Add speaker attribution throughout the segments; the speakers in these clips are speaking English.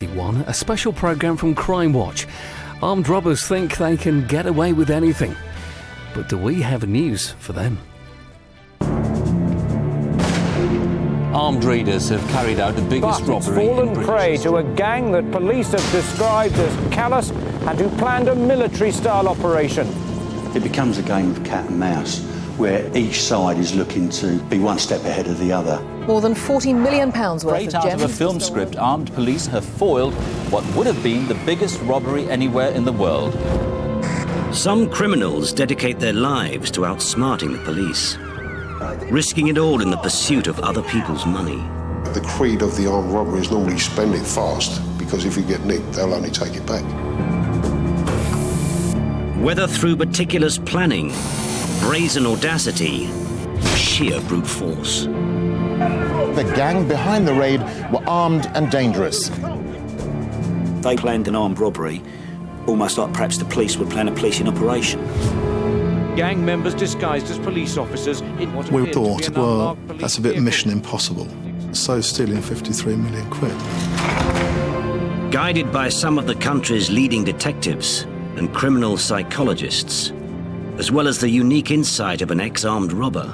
Speaker 1: A special programme from Crime Watch. Armed robbers think they can get away with anything. But do we have news for them?
Speaker 2: Armed raiders have carried out the biggest robbery in
Speaker 3: fallen
Speaker 2: British
Speaker 3: prey
Speaker 2: history.
Speaker 3: to a gang that police have described as callous and who planned a military-style operation.
Speaker 4: It becomes a game of cat and mouse, where each side is looking to be one step ahead of the other.
Speaker 5: More than £40 million worth
Speaker 2: Straight
Speaker 5: of
Speaker 2: out
Speaker 5: gems.
Speaker 2: of a film script, armed police have foiled what would have been the biggest robbery anywhere in the world.
Speaker 6: Some criminals dedicate their lives to outsmarting the police, risking it all in the pursuit of other people's money.
Speaker 7: The creed of the armed robbery is normally spend it fast, because if you get nicked, they'll only take it back.
Speaker 6: Whether through meticulous planning, brazen audacity, or sheer brute force.
Speaker 8: The gang behind the raid were armed and dangerous.
Speaker 9: They planned an armed robbery, almost like perhaps the police would plan a policing operation.
Speaker 3: Gang members disguised as police officers in what
Speaker 10: We
Speaker 3: appeared to be
Speaker 10: thought,
Speaker 3: an
Speaker 10: well,
Speaker 3: unmarked police
Speaker 10: that's a bit
Speaker 3: vehicle.
Speaker 10: mission impossible. So stealing 53 million quid.
Speaker 6: Guided by some of the country's leading detectives and criminal psychologists, as well as the unique insight of an ex-armed robber,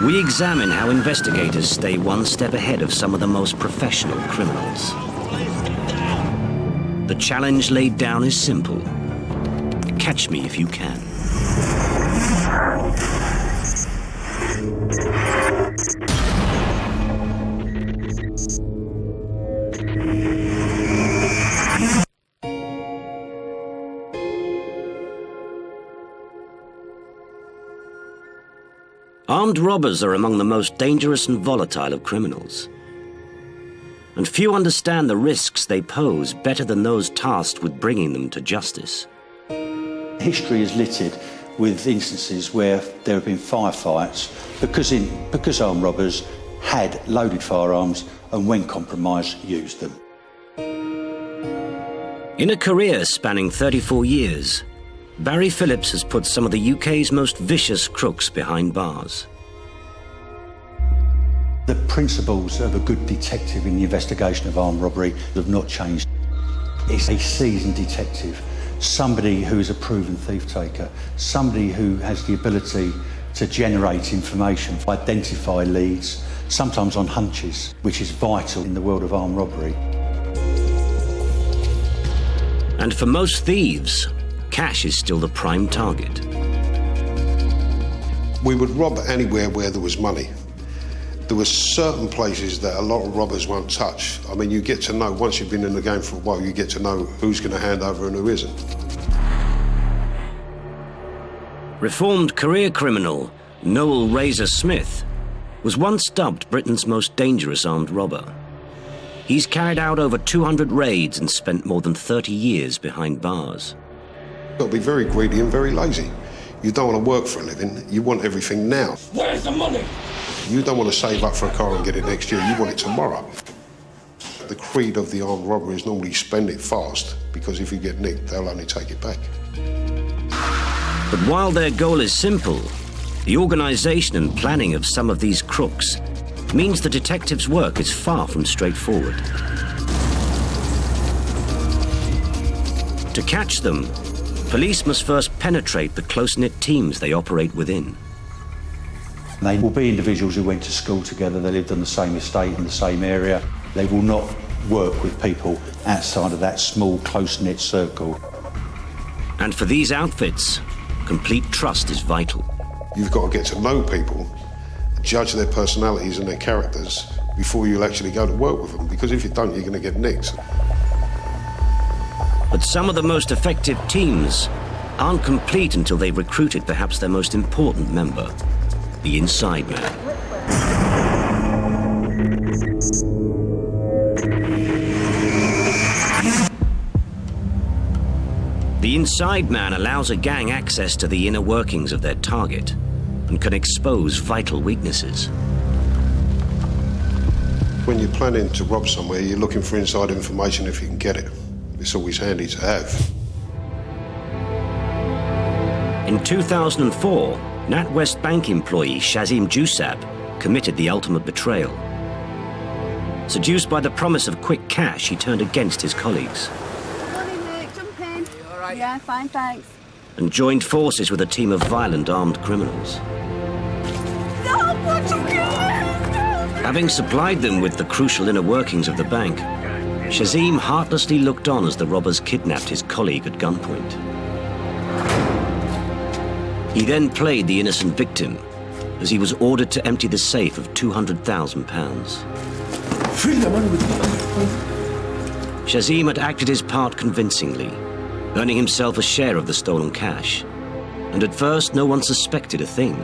Speaker 6: we examine how investigators stay one step ahead of some of the most professional criminals. The challenge laid down is simple. Catch me if you can. Armed robbers are among the most dangerous and volatile of criminals. And few understand the risks they pose better than those tasked with bringing them to justice.
Speaker 4: History is littered with instances where there have been firefights because armed robbers had loaded firearms and, when compromised, used them.
Speaker 6: In a career spanning 34 years, Barry Phillips has put some of the UK's most vicious crooks behind bars.
Speaker 4: The principles of a good detective in the investigation of armed robbery have not changed. It's a seasoned detective, somebody who is a proven thief-taker, somebody who has the ability to generate information, identify leads, sometimes on hunches, which is vital in the world of armed robbery.
Speaker 6: And for most thieves, cash is still the prime target.
Speaker 7: We would rob anywhere where there was money. There were certain places that a lot of robbers won't touch. I mean, you get to know, once you've been in the game for a while, you get to know who's going to hand over and who isn't.
Speaker 6: Reformed career criminal Noel Razor Smith was once dubbed Britain's most dangerous armed robber. He's carried out over 200 raids and spent more than 30 years behind bars.
Speaker 7: You've got to be very greedy and very lazy. You don't want to work for a living, you want everything now.
Speaker 11: Where's the money?
Speaker 7: You don't want to save up for a car and get it next year, you want it tomorrow. The creed of the armed robbery is normally spend it fast, because if you get nicked, they'll only take it back.
Speaker 6: But while their goal is simple, the organisation and planning of some of these crooks means the detectives' work is far from straightforward. To catch them, police must first penetrate the close-knit teams they operate within.
Speaker 4: They will be individuals who went to school together, they lived on the same estate in the same area. They will not work with people outside of that small, close-knit circle.
Speaker 6: And for these outfits, complete trust is vital.
Speaker 7: You've got to get to know people, judge their personalities and their characters before you'll actually go to work with them, because if you don't, you're going to get nicked.
Speaker 6: But some of the most effective teams aren't complete until they've recruited perhaps their most important member, the inside man. The inside man allows a gang access to the inner workings of their target and can expose vital weaknesses.
Speaker 7: When you're planning to rob somewhere, you're looking for inside information if you can get it. It's always handy to have.
Speaker 6: In 2004, NatWest Bank employee Shazim Jusab committed the ultimate betrayal. Seduced by the promise of quick cash, he turned against his colleagues
Speaker 11: Morning, Nick. Jump in. You all right? Yeah, fine, thanks.
Speaker 6: and joined forces with a team of violent armed criminals.
Speaker 11: No, what you doing?
Speaker 6: Having supplied them with the crucial inner workings of the bank, Shazim heartlessly looked on as the robbers kidnapped his colleague at gunpoint. He then played the innocent victim as he was ordered to empty the safe of £200,000. Shazim had acted his part convincingly, earning himself a share of the stolen cash, and at first no one suspected a thing.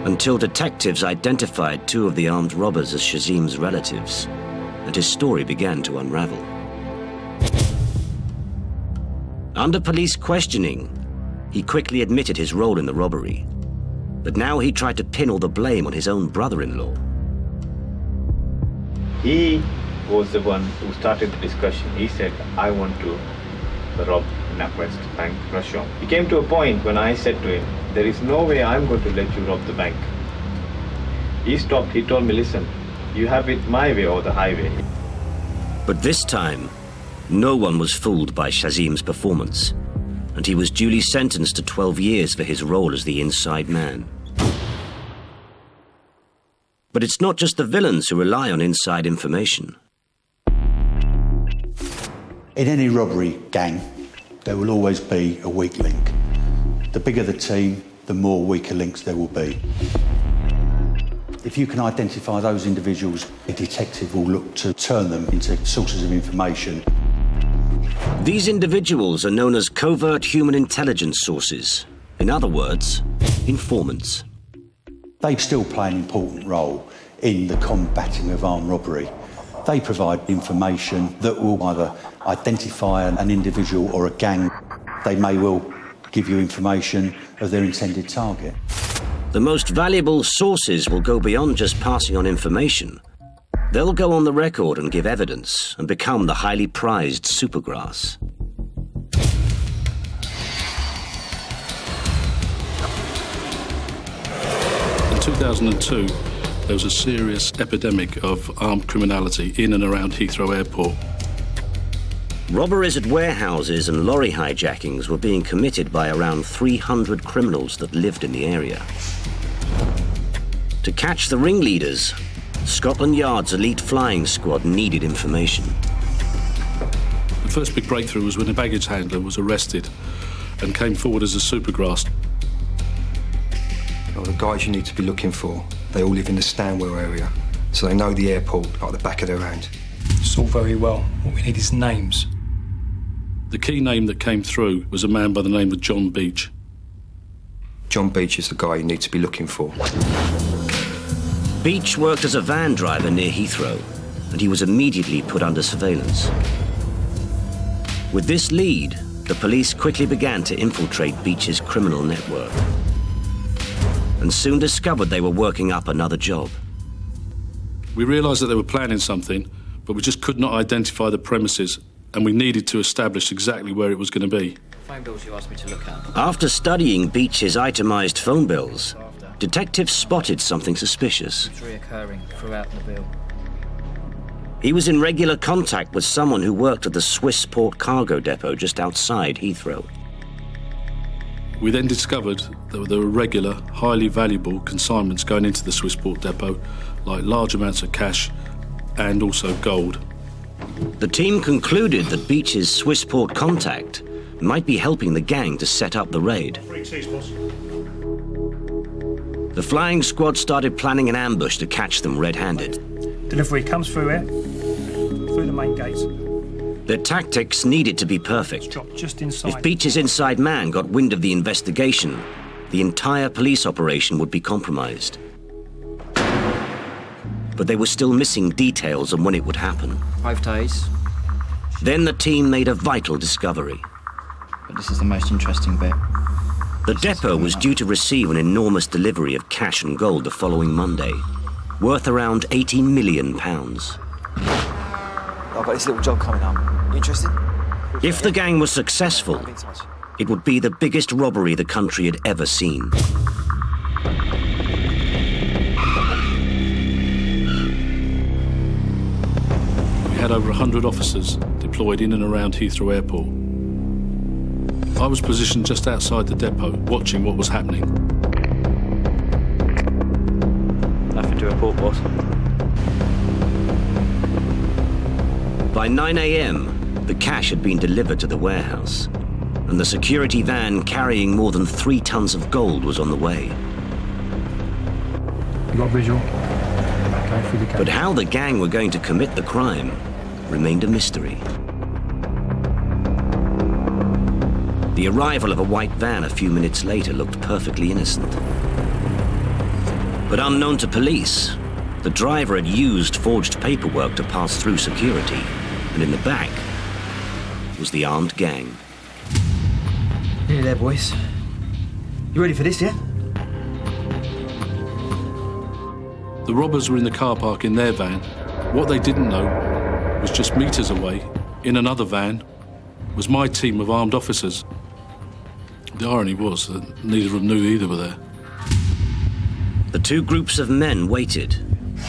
Speaker 6: Until detectives identified two of the armed robbers as Shazim's relatives, and his story began to unravel. Under police questioning, he quickly admitted his role in the robbery, but now he tried to pin all the blame on his own brother-in-law.
Speaker 12: He was the one who started the discussion. He said, I want to rob NatWest Bank Rushon. He came to a point when I said to him, there is no way I'm going to let you rob the bank. He stopped, he told me, listen, you have it my way or the highway.
Speaker 6: But this time, no one was fooled by Shazim's performance, and he was duly sentenced to 12 years for his role as the inside man. But it's not just the villains who rely on inside information.
Speaker 4: In any robbery gang, there will always be a weak link. The bigger the team, the more weaker links there will be. If you can identify those individuals, a detective will look to turn them into sources of information.
Speaker 6: These individuals are known as covert human intelligence sources. In other words, informants.
Speaker 4: They still play an important role in the combating of armed robbery. They provide information that will either identify an individual or a gang. They may well give you information of their intended target.
Speaker 6: The most valuable sources will go beyond just passing on information. They'll go on the record and give evidence and become the highly prized supergrass.
Speaker 10: In 2002, there was a serious epidemic of armed criminality in and around Heathrow Airport.
Speaker 6: Robberies at warehouses and lorry hijackings were being committed by around 300 criminals that lived in the area. To catch the ringleaders, Scotland Yard's elite flying squad needed information.
Speaker 10: The first big breakthrough was when a baggage handler was arrested and came forward as a supergrass.
Speaker 13: Well, the guys you need to be looking for, they all live in the Stanwell area, so they know the airport like the back of their hand.
Speaker 14: It's all very well. What we need is names.
Speaker 10: The key name that came through was a man by the name of John Beach.
Speaker 13: John Beach is the guy you need to be looking for.
Speaker 6: Beach worked as a van driver near Heathrow, and he was immediately put under surveillance. With this lead, the police quickly began to infiltrate Beach's criminal network, and soon discovered they were working up another job.
Speaker 10: We realised that they were planning something, but we just could not identify the premises, and we needed to establish exactly where it was going to be.
Speaker 15: Phone bills you asked me to look at.
Speaker 6: After studying Beach's itemised phone bills, detectives spotted something suspicious.
Speaker 15: It's reoccurring throughout the bill.
Speaker 6: He was in regular contact with someone who worked at the Swissport cargo depot just outside Heathrow.
Speaker 10: We then discovered that there were regular, highly valuable consignments going into the Swissport depot, like large amounts of cash and also gold.
Speaker 6: The team concluded that Beach's Swissport contact might be helping the gang to set up the raid. The flying squad started planning an ambush to catch them red-handed.
Speaker 14: Delivery comes through here, through the main gates.
Speaker 6: Their tactics needed to be perfect.
Speaker 14: Just inside.
Speaker 6: If Beach's inside man got wind of the investigation, the entire police operation would be compromised. But they were still missing details on when it would happen.
Speaker 15: 5 days.
Speaker 6: Then the team made a vital discovery.
Speaker 15: But this is the most interesting bit.
Speaker 6: The depot was due to receive an enormous delivery of cash and gold the following Monday, worth around £80 million.
Speaker 16: I've got this little job coming up. You interested?
Speaker 6: If the gang was successful, it would be the biggest robbery the country had ever seen.
Speaker 10: had over 100 officers deployed in and around Heathrow Airport. I was positioned just outside the depot, watching what was happening.
Speaker 15: Nothing to report, boss.
Speaker 6: By 9 a.m, the cash had been delivered to the warehouse, and the security van carrying more than 3 tons of gold was on the way.
Speaker 14: You got visual? Okay, through the cash.
Speaker 6: But how the gang were going to commit the crime remained a mystery. The arrival of a white van a few minutes later looked perfectly innocent. But unknown to police, the driver had used forged paperwork to pass through security, and in the back was the armed gang.
Speaker 16: Nearly there, boys. You ready for this, yeah?
Speaker 10: The robbers were in the car park in their van. What they didn't know was just meters away, in another van, was my team of armed officers. The irony was that neither of them knew either were there.
Speaker 6: The two groups of men waited.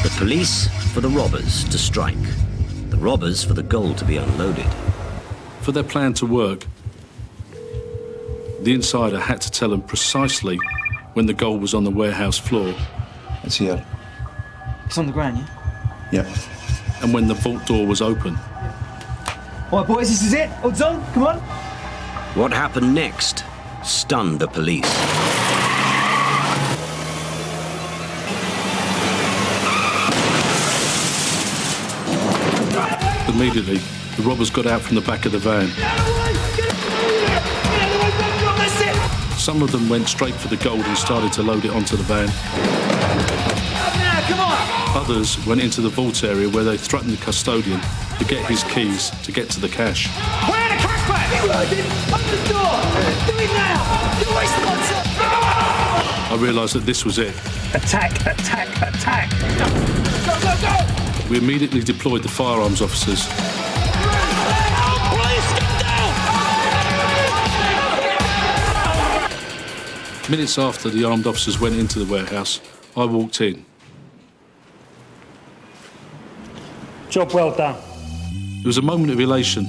Speaker 6: The police for the robbers to strike. The robbers for the gold to be unloaded.
Speaker 10: For their plan to work, the insider had to tell them precisely when the gold was on the warehouse floor.
Speaker 13: It's here.
Speaker 16: It's on the ground, yeah?
Speaker 13: Yep.
Speaker 10: And when the vault door was open.
Speaker 16: All right, boys, this is it. Odds on, come on.
Speaker 6: What happened next stunned the police.
Speaker 10: Immediately, the robbers got out from the back of the van. Some of them went straight for the gold and started to load it onto the van. Others went into the vault area where they threatened the custodian to get his keys to get to the cash.
Speaker 17: Where are the cash bags? Open the door! Do it now! You're wasting my time!
Speaker 10: I realised that this was it.
Speaker 14: Attack, attack, attack!
Speaker 17: Go, go, go!
Speaker 10: We immediately deployed the firearms officers. Minutes after the armed officers went into the warehouse, I walked in.
Speaker 14: Job well done.
Speaker 10: It was a moment of elation.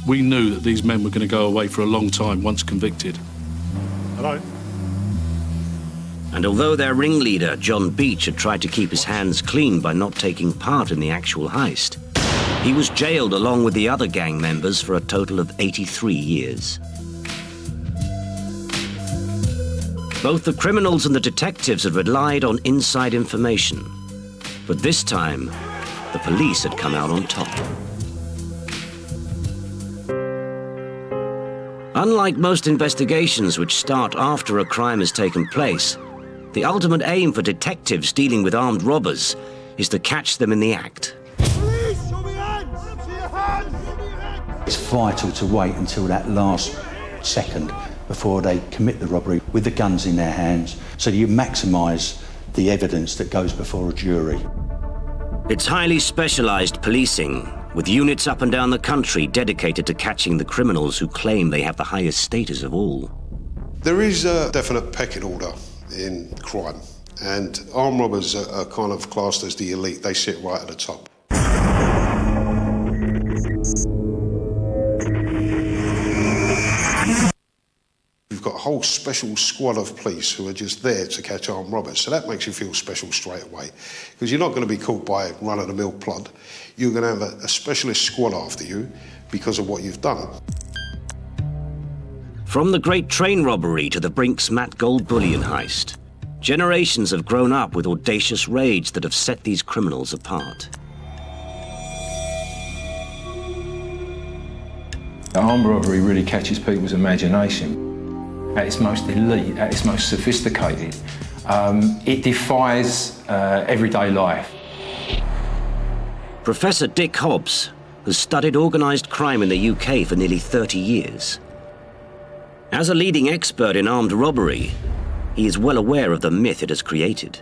Speaker 10: We knew that these men were going to go away for a long time once convicted.
Speaker 7: Hello?
Speaker 6: And although their ringleader, John Beach, had tried to keep his hands clean by not taking part in the actual heist, he was jailed along with the other gang members for a total of 83 years. Both the criminals and the detectives had relied on inside information, but this time, the police had come out on top. Unlike most investigations which start after a crime has taken place, the ultimate aim for detectives dealing with armed robbers is to catch them in the act.
Speaker 17: Police, show me hands! See your hands!
Speaker 4: It's vital to wait until that last second before they commit the robbery with the guns in their hands, so you maximise the evidence that goes before a jury.
Speaker 6: It's highly specialised policing, with units up and down the country dedicated to catching the criminals who claim they have the highest status of all.
Speaker 7: There is a definite pecking order in crime, and armed robbers are kind of classed as the elite. They sit right at the top. You've got a whole special squad of police who are just there to catch armed robbers, so that makes you feel special straight away, because you're not going to be caught by run-of-the-mill plod. You're going to have a specialist squad after you because of what you've done.
Speaker 6: From the great train robbery to the Brink's Matt Gold bullion heist, generations have grown up with audacious raids that have set these criminals apart.
Speaker 13: Armed robbery really catches people's imagination. At its most elite, at its most sophisticated, it defies everyday life.
Speaker 6: Professor Dick Hobbs has studied organised crime in the UK for nearly 30 years. As a leading expert in armed robbery, he is well aware of the myth it has created.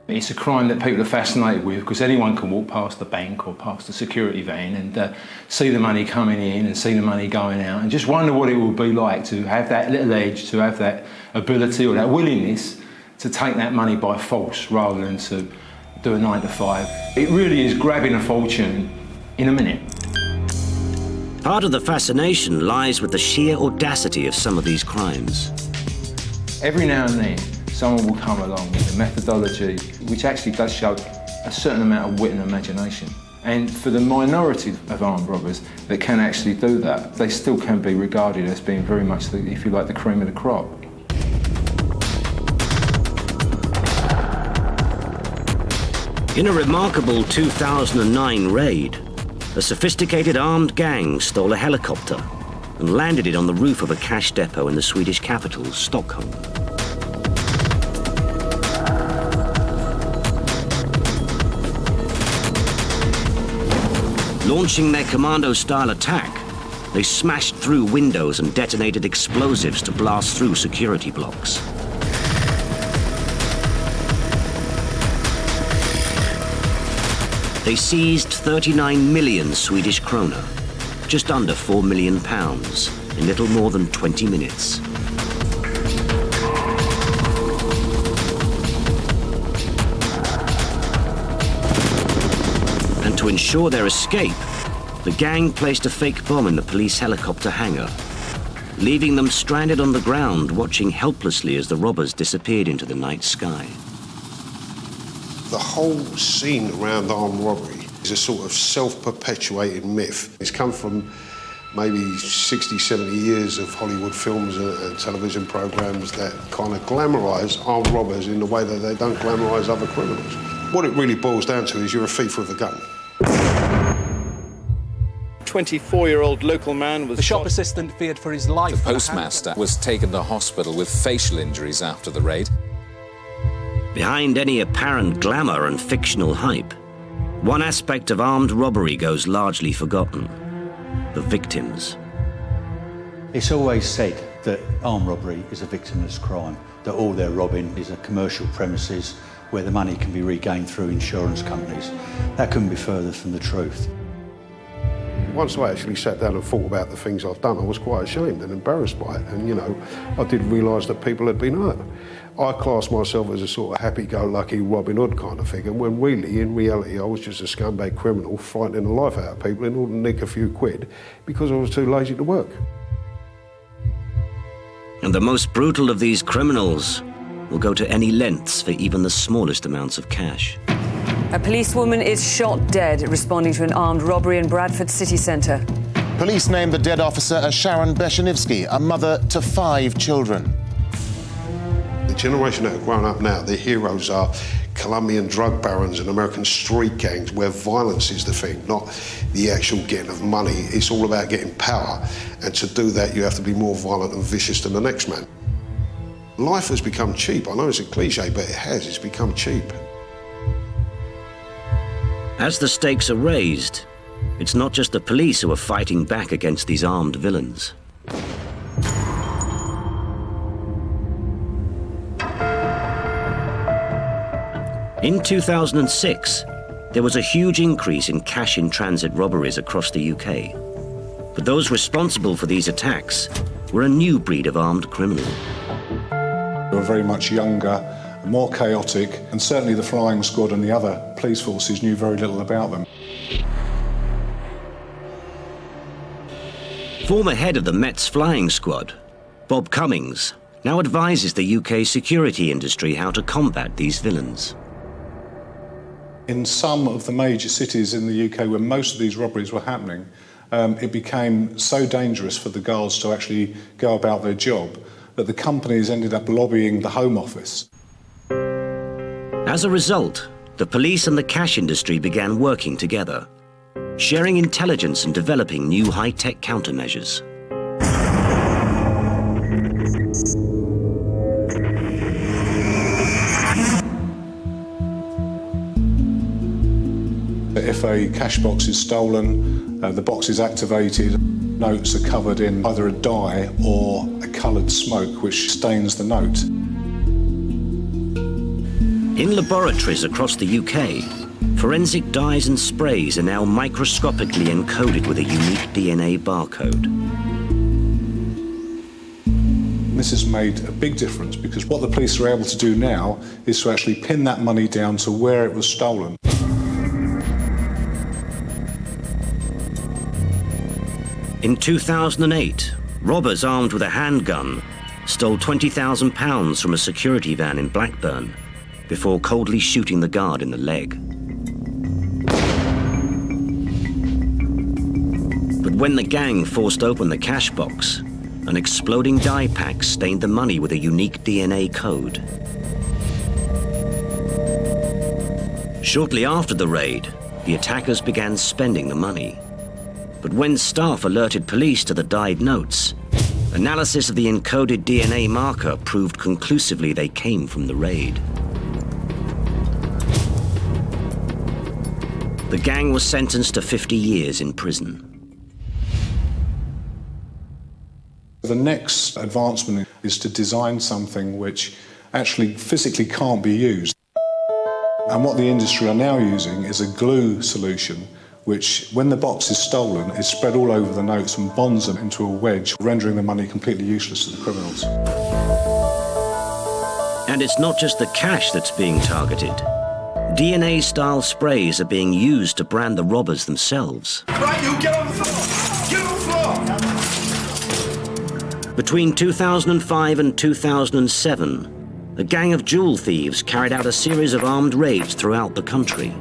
Speaker 13: It's a crime that people are fascinated with because anyone can walk past the bank or past the security van and see the money coming in and see the money going out and just wonder what it would be like to have that little edge, to have that ability or that willingness to take that money by force rather than to do a 9 to 5. It really is grabbing a fortune in a minute.
Speaker 6: Part of the fascination lies with the sheer audacity of some of these crimes.
Speaker 13: Every now and then, someone will come along with a methodology which actually does show a certain amount of wit and imagination. And for the minority of armed robbers that can actually do that, they still can be regarded as being very much, if you like, the cream of the crop.
Speaker 6: In a remarkable 2009 raid, a sophisticated armed gang stole a helicopter and landed it on the roof of a cash depot in the Swedish capital, Stockholm. Launching their commando-style attack, they smashed through windows and detonated explosives to blast through security blocks. They seized 39 million Swedish krona, just under £4 million, in little more than 20 minutes. And to ensure their escape, the gang placed a fake bomb in the police helicopter hangar, leaving them stranded on the ground, watching helplessly as the robbers disappeared into the night sky.
Speaker 7: The whole scene around armed robbery is a sort of self-perpetuating myth. It's come from maybe 60, 70 years of Hollywood films and television programmes that kind of glamorise armed robbers in the way that they don't glamorise other criminals. What it really boils down to is you're a thief with a gun.
Speaker 18: 24-year-old local man was
Speaker 19: The shop assistant feared for his life.
Speaker 20: The postmaster was taken to hospital with facial injuries after the raid.
Speaker 6: Behind any apparent glamour and fictional hype, one aspect of armed robbery goes largely forgotten: the victims.
Speaker 4: It's always said that armed robbery is a victimless crime, that all they're robbing is a commercial premises where the money can be regained through insurance companies. That couldn't be further from the truth.
Speaker 7: Once I actually sat down and thought about the things I've done, I was quite ashamed and embarrassed by it. And, you know, I didn't realise that people had been hurt. I classed myself as a sort of happy-go-lucky Robin Hood kind of figure, when really, in reality, I was just a scumbag criminal frightening the life out of people in order to nick a few quid because I was too lazy to work.
Speaker 6: And the most brutal of these criminals will go to any lengths for even the smallest amounts of cash.
Speaker 21: A policewoman is shot dead responding to an armed robbery in Bradford city centre.
Speaker 8: Police named the dead officer as Sharon Beshanivsky, a mother to 5 children.
Speaker 7: The generation that have grown up now, their heroes are Colombian drug barons and American street gangs where violence is the thing, not the actual getting of money. It's all about getting power, and to do that you have to be more violent and vicious than the next man. Life has become cheap. I know it's a cliche, but it has. It's become cheap.
Speaker 6: As the stakes are raised, it's not just the police who are fighting back against these armed villains. In 2006, there was a huge increase in cash-in-transit robberies across the UK. But those responsible for these attacks were a new breed of armed criminal.
Speaker 22: They were very much younger, more chaotic, and certainly the flying squad and the other police forces knew very little about them.
Speaker 6: Former head of the Met's flying squad, Bob Cummings, now advises the UK security industry how to combat these villains.
Speaker 22: In some of the major cities in the UK where most of these robberies were happening, it became so dangerous for the guards to actually go about their job that the companies ended up lobbying the Home Office.
Speaker 6: As a result, the police and the cash industry began working together, sharing intelligence and developing new high-tech countermeasures.
Speaker 22: If a cash box is stolen, the box is activated, notes are covered in either a dye or a coloured smoke which stains the note.
Speaker 6: In laboratories across the UK, forensic dyes and sprays are now microscopically encoded with a unique DNA barcode.
Speaker 22: This has made a big difference because what the police are able to do now is to actually pin that money down to where it was stolen.
Speaker 6: In 2008, robbers armed with a handgun stole £20,000 from a security van in Blackburn before coldly shooting the guard in the leg. But when the gang forced open the cash box, an exploding dye pack stained the money with a unique DNA code. Shortly after the raid, the attackers began spending the money. But when staff alerted police to the dyed notes, analysis of the encoded DNA marker proved conclusively they came from the raid. The gang was sentenced to 50 years in prison.
Speaker 22: The next advancement is to design something which actually physically can't be used. And what the industry are now using is a glue solution which, when the box is stolen, is spread all over the notes and bonds them into a wedge, rendering the money completely useless to the criminals.
Speaker 6: And it's not just the cash that's being targeted. DNA-style sprays are being used to brand the robbers themselves.
Speaker 17: Right, you get on the floor! Get on the floor!
Speaker 6: Between 2005 and 2007, a gang of jewel thieves carried out a series of armed raids throughout the country.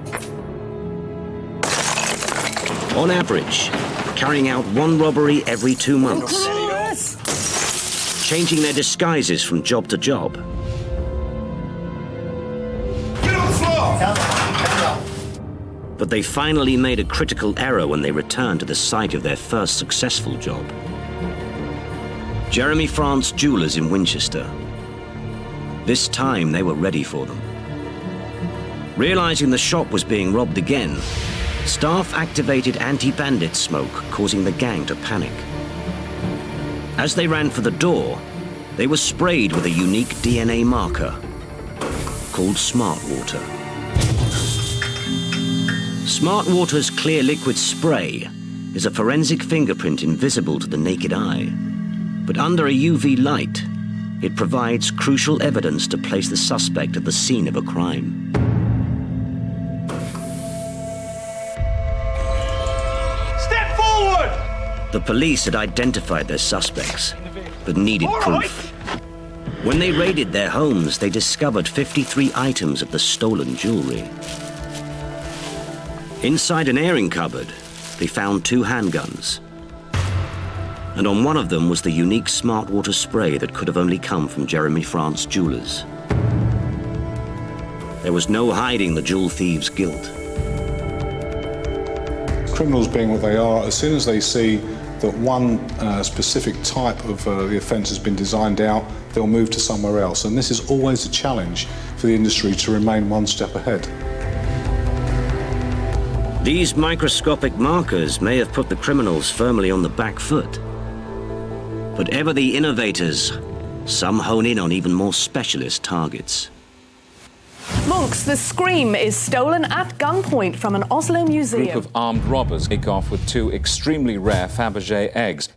Speaker 6: On average, carrying out one robbery every 2 months, changing their disguises from job to job.
Speaker 17: Get on the floor!
Speaker 6: But they finally made a critical error when they returned to the site of their first successful job. Jeremy France Jewellers in Winchester. This time they were ready for them. Realizing the shop was being robbed again, staff activated anti-bandit smoke, causing the gang to panic. As they ran for the door, they were sprayed with a unique DNA marker called Smart Water. Smart Water's clear liquid spray is a forensic fingerprint invisible to the naked eye, but under a UV light, it provides crucial evidence to place the suspect at the scene of a crime.
Speaker 17: Step forward!
Speaker 6: The police had identified their suspects, but needed proof. When they raided their homes, they discovered 53 items of the stolen jewelry. Inside an airing cupboard, they found 2 handguns. And on one of them was the unique Smart Water spray that could have only come from Jeremy France Jewellers. There was no hiding the jewel thieves' guilt.
Speaker 22: Criminals being what they are, as soon as they see that one specific type of the offence has been designed out, they'll move to somewhere else. And this is always a challenge for the industry to remain one step ahead.
Speaker 6: These microscopic markers may have put the criminals firmly on the back foot. But ever the innovators, some hone in on even more specialist targets.
Speaker 1: Monks, the Scream is stolen at gunpoint from an Oslo
Speaker 20: A
Speaker 1: museum.
Speaker 20: group of armed robbers take off with 2 extremely rare Fabergé eggs.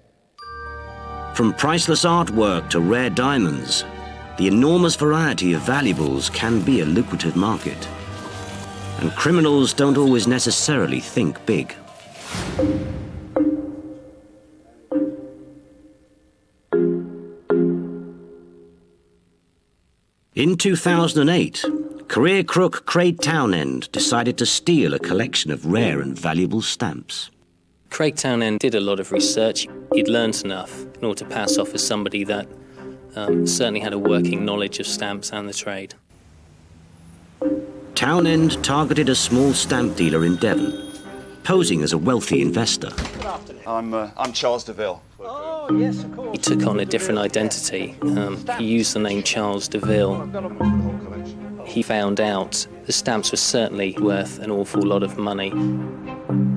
Speaker 6: From priceless artwork to rare diamonds, the enormous variety of valuables can be a lucrative market. And criminals don't always necessarily think big. In 2008, career crook Craig Townend decided to steal a collection of rare and valuable stamps.
Speaker 5: Craig Townend did a lot of research. He'd learnt enough in order to pass off as somebody that certainly had a working knowledge of stamps and the trade.
Speaker 6: Townend targeted a small stamp dealer in Devon, posing as a wealthy investor.
Speaker 23: I'm Charles DeVille.
Speaker 5: Oh, yes, of course. He took on a different identity. He used the name Charles DeVille. He found out the stamps were certainly worth an awful lot of money.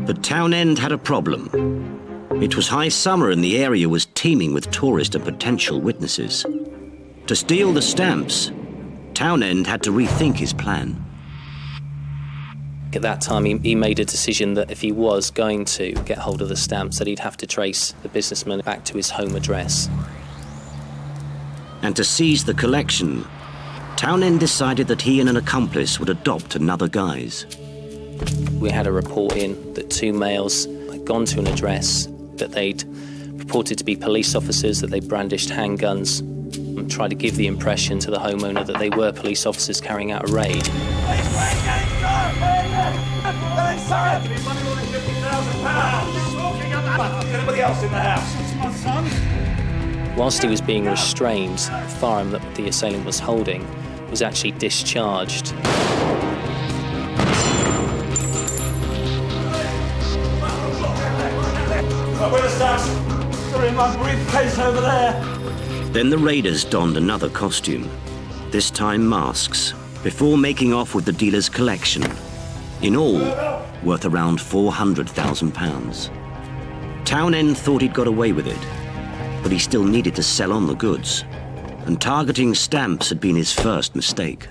Speaker 6: But Townend had a problem. It was high summer and the area was teeming with tourists and potential witnesses. To steal the stamps, Townend had to rethink his plan.
Speaker 5: At that time, he made a decision that if he was going to get hold of the stamps, that he'd have to trace the businessman back to his home address.
Speaker 6: And to seize the collection, Townend decided that he and an accomplice would adopt another guise.
Speaker 5: We had a report in that 2 males had gone to an address that they'd purported to be police officers, that they brandished handguns, and tried to give the impression to the homeowner that they were police officers carrying out a raid.
Speaker 17: Anybody else in the house? It's my son.
Speaker 5: Whilst he was being restrained, the firearm that the assailant was holding was actually discharged.
Speaker 17: Where the stars? They're in my briefcase over there.
Speaker 6: Then the raiders donned another costume, this time masks, before making off with the dealer's collection, in all worth around £400,000. Townend thought he'd got away with it, but he still needed to sell on the goods, and targeting stamps had been his first mistake.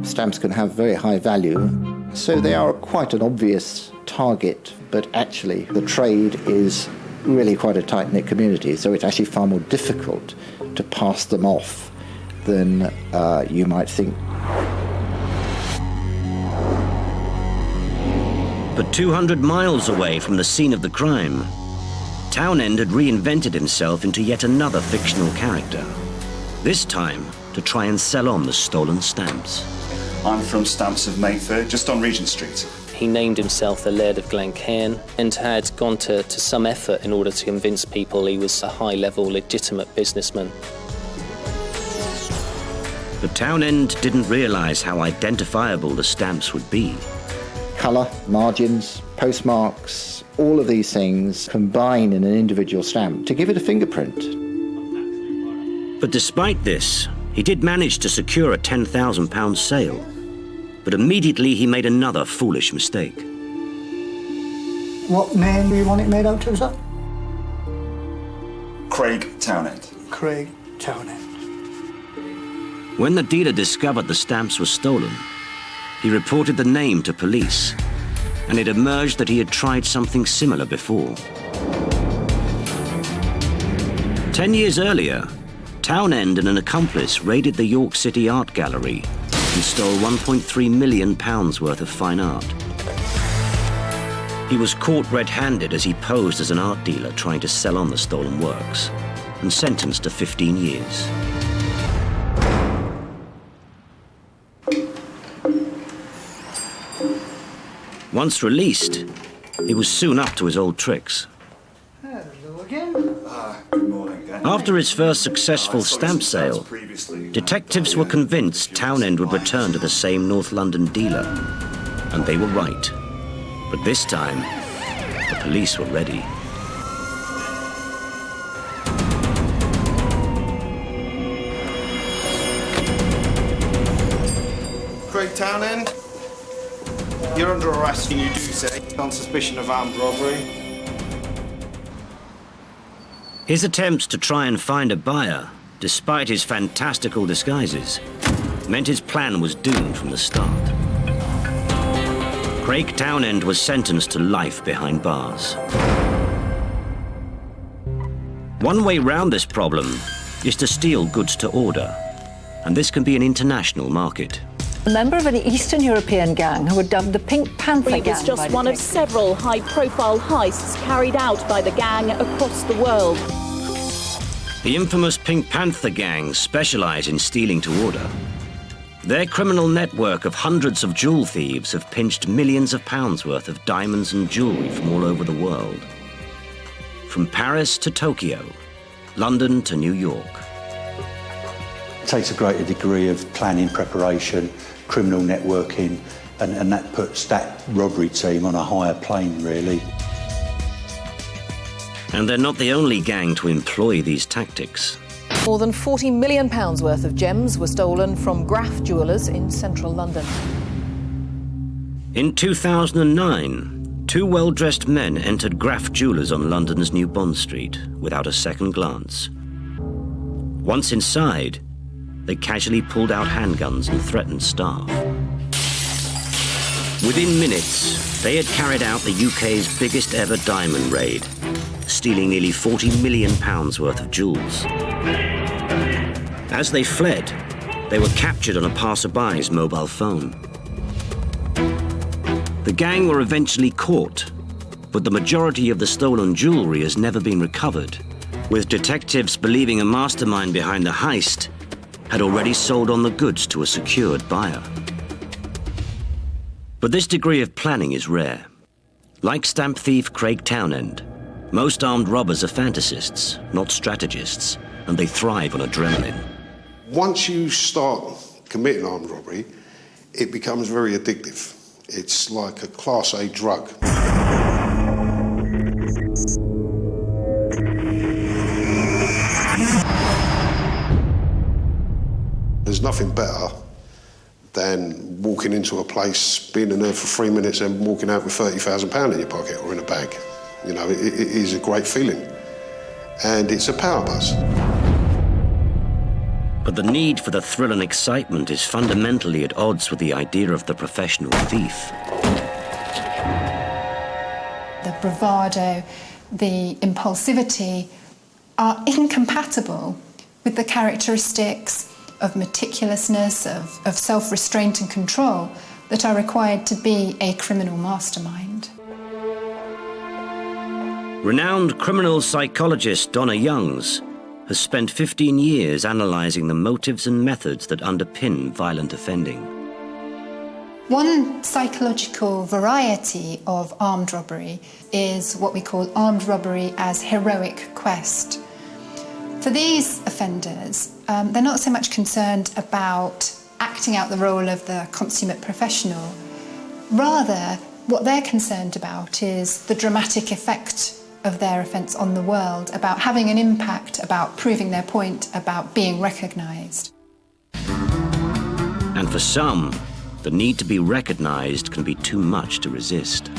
Speaker 2: Stamps can have very high value, so they are quite an obvious target, but actually the trade is really quite a tight-knit community, so it's actually far more difficult to pass them off than you might think.
Speaker 6: But 200 miles away from the scene of the crime, Townend had reinvented himself into yet another fictional character, this time to try and sell on the stolen stamps.
Speaker 23: I'm from Stamps of Mayfair, just on Regent Street.
Speaker 5: He named himself the Laird of Glencairn and had gone to some effort in order to convince people he was a high-level, legitimate businessman.
Speaker 6: But Townend didn't realise how identifiable the stamps would be.
Speaker 2: Colour, margins, postmarks, all of these things combine in an individual stamp to give it a fingerprint.
Speaker 6: But despite this, he did manage to secure a £10,000 sale. But immediately he made another foolish mistake.
Speaker 3: What name do you want it made out to, sir?
Speaker 23: Craig Townend.
Speaker 3: Craig Townend.
Speaker 6: When the dealer discovered the stamps were stolen, he reported the name to police, and it emerged that he had tried something similar before. 10 years earlier, Townend and an accomplice raided the York City Art Gallery and stole £1.3 million worth of fine art. He was caught red-handed as he posed as an art dealer trying to sell on the stolen works, and sentenced to 15 years. Once released, he was soon up to his old tricks.
Speaker 3: Hello again.
Speaker 23: Good morning again.
Speaker 6: After his first successful stamp sale, detectives were convinced Townend would return to the same North London dealer. And they were right. But this time, the police were ready.
Speaker 9: Craig Townend, you're under arrest, you do say, on suspicion of armed robbery.
Speaker 6: His attempts to try and find a buyer, despite his fantastical disguises, meant his plan was doomed from the start. Craig Townend was sentenced to life behind bars. One way round this problem is to steal goods to order, and this can be an international market.
Speaker 24: A member of an Eastern European gang who were dubbed the Pink Panther Gang.
Speaker 25: It was just one of several high-profile heists carried out by the gang across the world.
Speaker 6: The infamous Pink Panther gang specialise in stealing to order. Their criminal network of hundreds of jewel thieves have pinched millions of pounds worth of diamonds and jewellery from all over the world. From Paris to Tokyo, London to New York.
Speaker 4: It takes a greater degree of planning, preparation, criminal networking, and that puts that robbery team on a higher plane, really.
Speaker 6: And they're not the only gang to employ these tactics.
Speaker 1: More than £40 million worth of gems were stolen from Graff Jewellers in central London.
Speaker 6: In 2009, two well-dressed men entered Graff Jewellers on London's New Bond Street without a second glance. Once inside, they casually pulled out handguns and threatened staff. Within minutes, they had carried out the UK's biggest ever diamond raid, stealing nearly £40 million worth of jewels. As they fled, they were captured on a passerby's mobile phone. The gang were eventually caught, but the majority of the stolen jewellery has never been recovered, with detectives believing a mastermind behind the heist had already sold on the goods to a secured buyer. But this degree of planning is rare. Like stamp thief Craig Townend, most armed robbers are fantasists, not strategists, and they thrive on adrenaline.
Speaker 7: Once you start committing armed robbery, it becomes very addictive. It's like a Class A drug. There's nothing better than walking into a place, being in there for 3 minutes and walking out with £30,000 in your pocket or in a bag. You know, it is a great feeling. And it's a power buzz.
Speaker 6: But the need for the thrill and excitement is fundamentally at odds with the idea of the professional thief.
Speaker 11: The bravado, the impulsivity are incompatible with the characteristics of meticulousness, of self-restraint and control that are required to be a criminal mastermind.
Speaker 6: Renowned criminal psychologist Donna Youngs has spent 15 years analysing the motives and methods that underpin violent offending.
Speaker 11: One psychological variety of armed robbery is what we call armed robbery as heroic quest. For these offenders, they're not so much concerned about acting out the role of the consummate professional. Rather, what they're concerned about is the dramatic effect of their offence on the world, about having an impact, about proving their point, about being recognised.
Speaker 6: And for some, the need to be recognised can be too much to resist.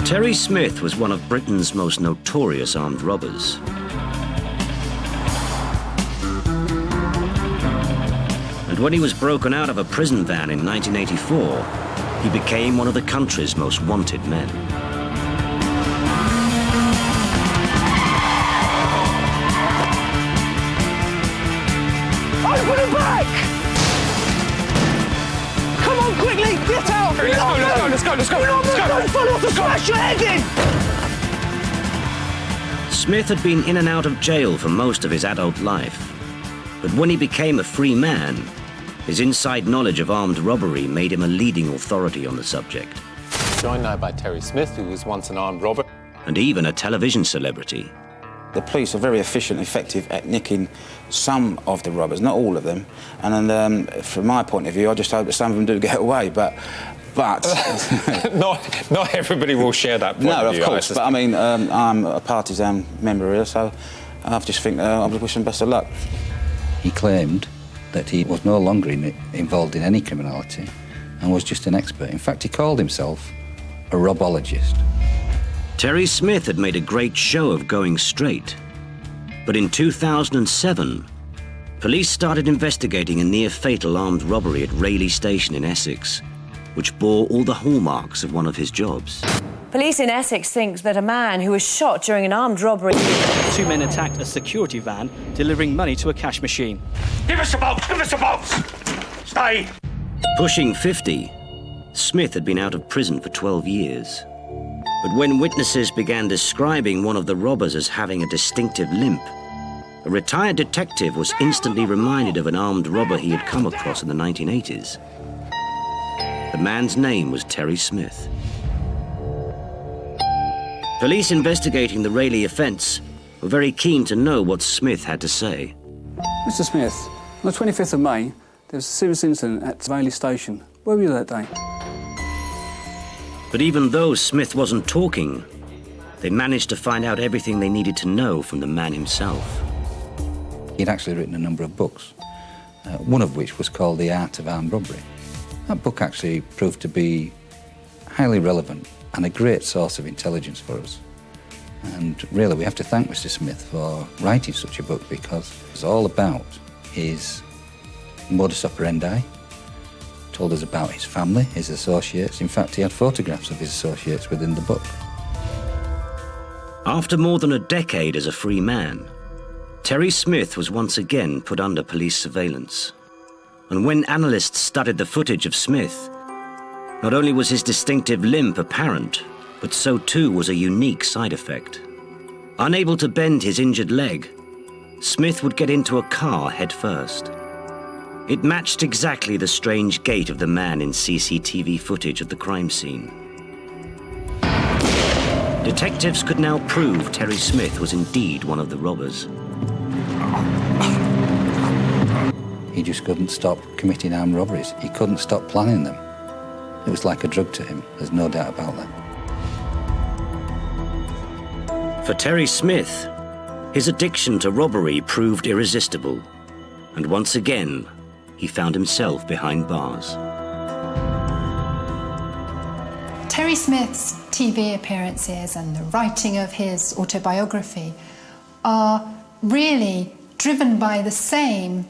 Speaker 6: Terry Smith was one of Britain's most notorious armed robbers. And when he was broken out of a prison van in 1984, he became one of the country's most wanted men.
Speaker 17: Open the back! Come on, quickly, get out! Let's go! Don't fall off, smash your head in!
Speaker 6: Smith had been in and out of jail for most of his adult life. But when he became a free man, his inside knowledge of armed robbery made him a leading authority on the subject.
Speaker 19: Joined now by Terry Smith, who was once an armed robber.
Speaker 6: And even a television celebrity.
Speaker 12: The police are very efficient and effective at nicking some of the robbers, not all of them. And then, from my point of view, I just hope that some of them do get away. But
Speaker 19: not everybody will share that point
Speaker 12: no,
Speaker 19: of view.
Speaker 12: of course. But I mean, I'm a partisan member here, so I just think I wish him best of luck.
Speaker 14: He claimed that he was no longer involved in any criminality and was just an expert. In fact, he called himself a robbologist.
Speaker 6: Terry Smith had made a great show of going straight. But in 2007, police started investigating a near-fatal armed robbery at Rayleigh Station in Essex, which bore all the hallmarks of one of his jobs.
Speaker 21: Police in Essex think that a man who was shot during an armed robbery...
Speaker 15: Two men attacked a security van, delivering money to a cash machine.
Speaker 17: Give us a bolt! Give us a bolt! Stay!
Speaker 6: Pushing 50, Smith had been out of prison for 12 years. But when witnesses began describing one of the robbers as having a distinctive limp, a retired detective was instantly reminded of an armed robber he had come across in the 1980s. The man's name was Terry Smith. Police investigating the Rayleigh offence were very keen to know what Smith had to say.
Speaker 16: Mr. Smith, on the 25th of May, there was a serious incident at Rayleigh Station. Where were you that day?
Speaker 6: But even though Smith wasn't talking, they managed to find out everything they needed to know from the man himself.
Speaker 14: He'd actually written a number of books, one of which was called The Art of Armed Robbery. That book actually proved to be highly relevant and a great source of intelligence for us. And really, we have to thank Mr. Smith for writing such a book, because it's all about his modus operandi, told us about his family, his associates. In fact, he had photographs of his associates within the book.
Speaker 6: After more than a decade as a free man, Terry Smith was once again put under police surveillance. And when analysts studied the footage of Smith, Not only was his distinctive limp apparent, but so too was a unique side effect. Unable to bend his injured leg, Smith would get into a car head first. It matched exactly the strange gait of the man in CCTV footage of the crime scene. Detectives could now prove Terry Smith was indeed one of the robbers.
Speaker 14: He just couldn't stop committing armed robberies. He couldn't stop planning them. It was like a drug to him, there's no doubt about that.
Speaker 6: For Terry Smith, his addiction to robbery proved irresistible, and once again, he found himself behind bars.
Speaker 11: Terry Smith's TV appearances and the writing of his autobiography are really driven by the same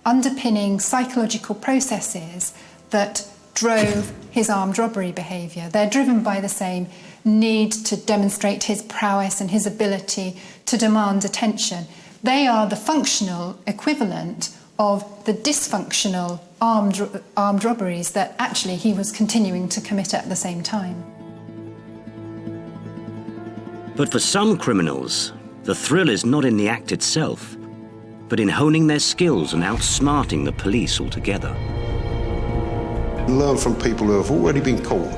Speaker 11: underpinning psychological processes that drove his armed robbery behaviour. They're driven by the same need to demonstrate his prowess and his ability to demand attention. They are the functional equivalent of the dysfunctional armed robberies that actually he was continuing to commit at the same time.
Speaker 6: But for some criminals, the thrill is not in the act itself, but in honing their skills and outsmarting the police altogether.
Speaker 7: Learn from people who have already been caught,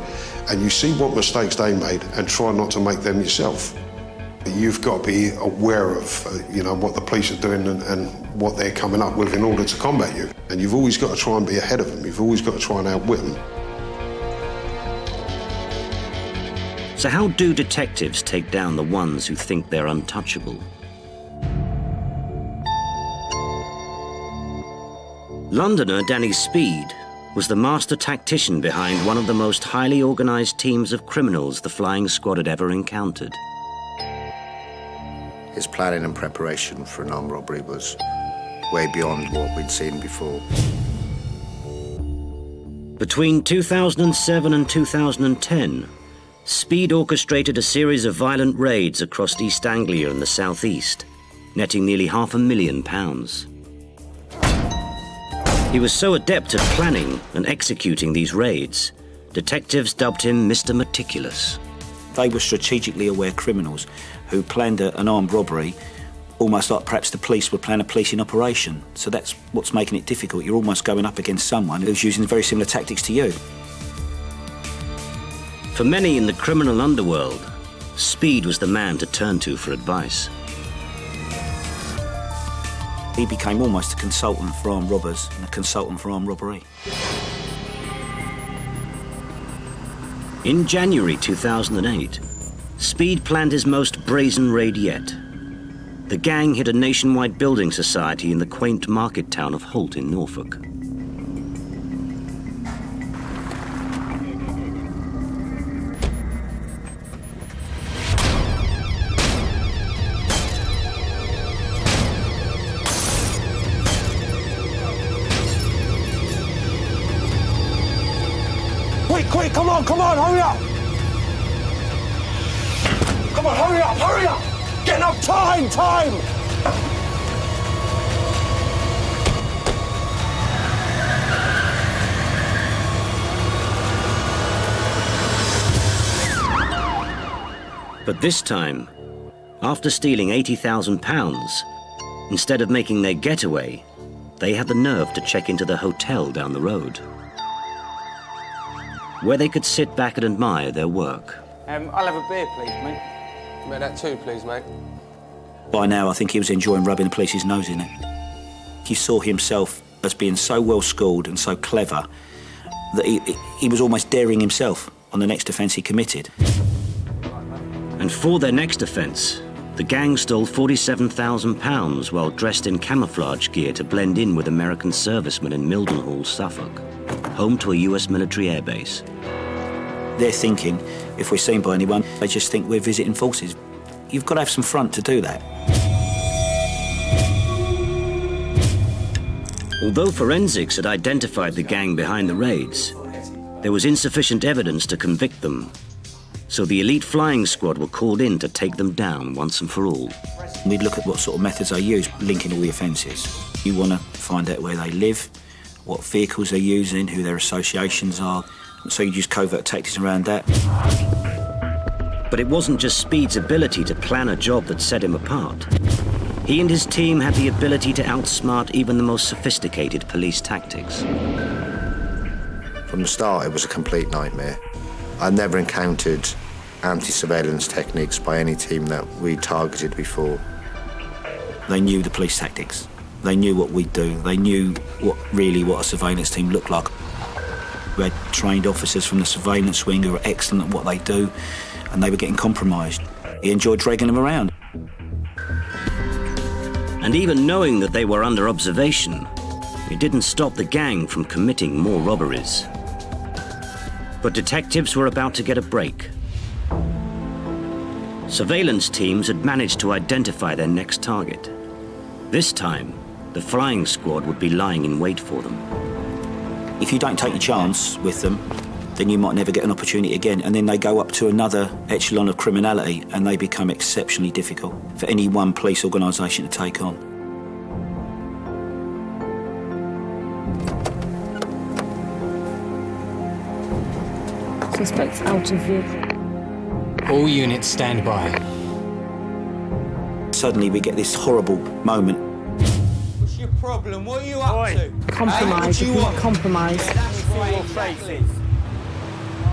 Speaker 7: and you see what mistakes they made and try not to make them yourself. You've got to be aware of what the police are doing and what they're coming up with in order to combat you. And you've always got to try and be ahead of them. You've always got to try and outwit them.
Speaker 6: So how do detectives take down the ones who think they're untouchable? Londoner Danny Speed was the master tactician behind one of the most highly organised teams of criminals the flying squad had ever encountered.
Speaker 8: His planning and preparation for an armed robbery was way beyond what we'd seen before.
Speaker 6: Between 2007 and 2010, Speed orchestrated a series of violent raids across East Anglia and the southeast, netting nearly £500,000. He was so adept at planning and executing these raids, detectives dubbed him Mr. Meticulous.
Speaker 12: They were strategically aware criminals who planned an armed robbery almost like perhaps the police would plan a policing operation. So that's what's making it difficult. You're almost going up against someone who's using very similar tactics to you.
Speaker 6: For many in the criminal underworld, Speed was the man to turn to for advice.
Speaker 12: He became almost a consultant for armed robbers and a consultant for armed robbery.
Speaker 6: In January 2008, Speed planned his most brazen raid yet. The gang hit a nationwide building society in the quaint market town of Holt in Norfolk.
Speaker 17: Quick, come on, hurry up! Come on, hurry up! Get enough time!
Speaker 6: But this time, after stealing £80,000, instead of making their getaway, they had the nerve to check into the hotel down the road, where they could sit back and admire their work.
Speaker 16: I'll have a beer, please, mate.
Speaker 19: Make that too, please, mate.
Speaker 12: By now, I think he was enjoying rubbing the police's nose in it. He saw himself as being so well-schooled and so clever that he was almost daring himself on the next offence he committed.
Speaker 6: And for their next offence, the gang stole £47,000 while dressed in camouflage gear to blend in with American servicemen in Mildenhall, Suffolk, home to a US military airbase.
Speaker 12: They're thinking, if we're seen by anyone, they just think we're visiting forces. You've got to have some front to do that.
Speaker 6: Although forensics had identified the gang behind the raids, there was insufficient evidence to convict them. So the elite flying squad were called in to take them down once and for all.
Speaker 12: We'd look at what sort of methods they use, linking all the offences. You want to find out where they live, what vehicles they're using, who their associations are, So you use covert tactics around that.
Speaker 6: But it wasn't just Speed's ability to plan a job that set him apart. He and his team had the ability to outsmart even the most sophisticated police tactics.
Speaker 8: From the start, it was a complete nightmare. I'd never encountered anti-surveillance techniques by any team that we targeted before.
Speaker 12: They knew the police tactics. They knew what we'd do. They knew what a surveillance team looked like. We had trained officers from the surveillance wing who were excellent at what they do, and they were getting compromised. He enjoyed dragging them around.
Speaker 6: And even knowing that they were under observation, it didn't stop the gang from committing more robberies. But detectives were about to get a break. Surveillance teams had managed to identify their next target. This time, the flying squad would be lying in wait for them.
Speaker 12: If you don't take your chance with them, then you might never get an opportunity again, and then they go up to another echelon of criminality and they become exceptionally difficult for any one police organisation to take on.
Speaker 10: Suspects out of vehicle.
Speaker 13: All units stand by.
Speaker 12: Suddenly we get this horrible moment.
Speaker 18: What's your problem? What are you up to?
Speaker 10: Compromise.
Speaker 18: Hey, what do you want?
Speaker 10: Compromise.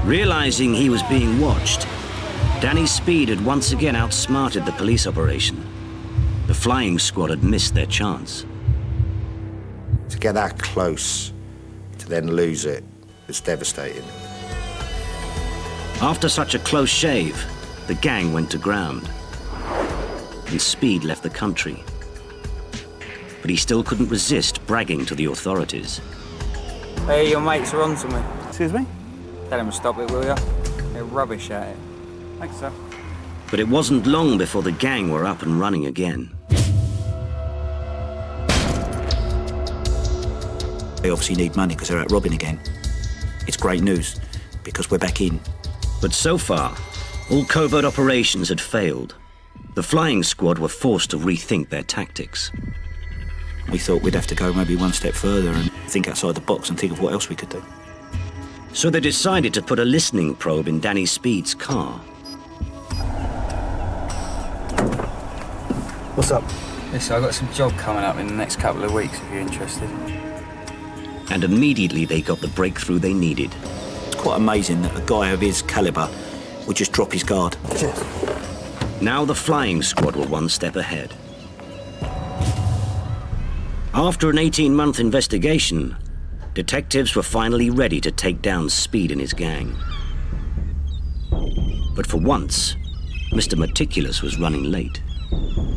Speaker 6: Realising he was being watched, Danny Speed had once again outsmarted the police operation. The flying squad had missed their chance.
Speaker 8: To get that close, to then lose it, it's devastating.
Speaker 6: After such a close shave, the gang went to ground. And Speed left the country. But he still couldn't resist bragging to the authorities.
Speaker 20: Hey, your mates are on to me. Excuse me? Tell them to stop it, will ya? They're rubbish at it. Thanks, sir.
Speaker 6: But it wasn't long before the gang were up and running again.
Speaker 12: They obviously need money because they're out robbing again. It's great news because we're back in.
Speaker 6: But so far, all covert operations had failed. The flying squad were forced to rethink their tactics.
Speaker 12: We thought we'd have to go maybe one step further and think outside the box and think of what else we could do.
Speaker 6: So they decided to put a listening probe in Danny Speed's car.
Speaker 20: What's up? Listen, I've got some job coming up in the next couple of weeks if you're interested.
Speaker 6: And immediately they got the breakthrough they needed.
Speaker 12: It's quite amazing that a guy of his calibre would just drop his guard.
Speaker 20: Cheers.
Speaker 6: Now the flying squad were one step ahead. After an 18-month investigation, detectives were finally ready to take down Speed and his gang. But for once, Mr. Meticulous was running late.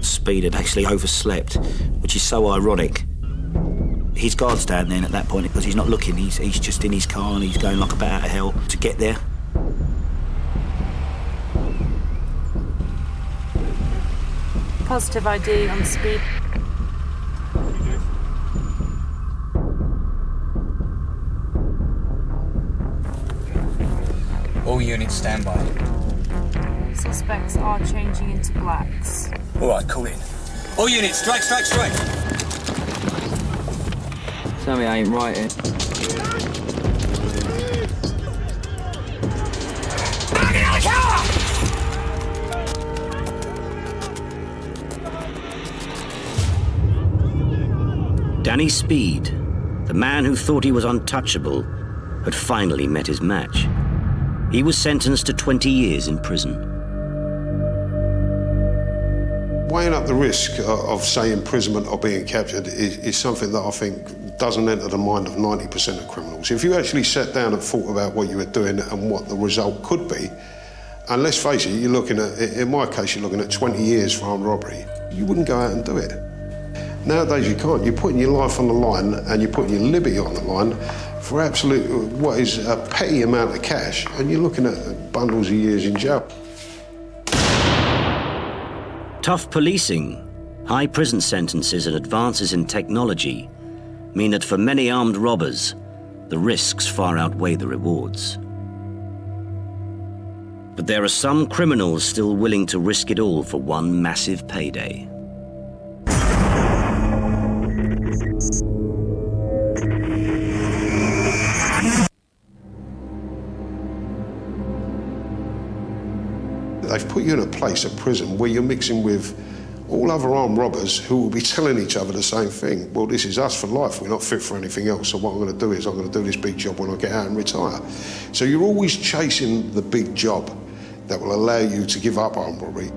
Speaker 12: Speed had actually overslept, which is so ironic. His guard's down then at that point because he's not looking. He's just in his car and he's going like a bat out of hell to get there.
Speaker 10: Positive ID on Speed.
Speaker 13: All units stand by.
Speaker 10: Suspects are changing into blacks.
Speaker 13: All right, call in. All units, strike.
Speaker 20: Tell me I ain't right here.
Speaker 6: Danny Speed, the man who thought he was untouchable, had finally met his match. He was sentenced to 20 years in prison.
Speaker 7: Weighing up the risk of, say, imprisonment or being captured is something that I think doesn't enter the mind of 90% of criminals. If you actually sat down and thought about what you were doing and what the result could be, and let's face it, you're looking at, in my case, you're looking at 20 years for armed robbery, you wouldn't go out and do it. Nowadays you can't. You're putting your life on the line and you're putting your liberty on the line for absolute, what is a petty amount of cash, and you're looking at bundles of years in jail.
Speaker 6: Tough policing, high prison sentences and advances in technology mean that for many armed robbers, the risks far outweigh the rewards. But there are some criminals still willing to risk it all for one massive payday.
Speaker 7: they've put you in a place, a prison, where you're mixing with all other armed robbers who will be telling each other the same thing. Well, this is us for life. We're not fit for anything else. So what I'm going to do is I'm going to do this big job when I get out and retire. So you're always chasing the big job that will allow you to give up armed robbery.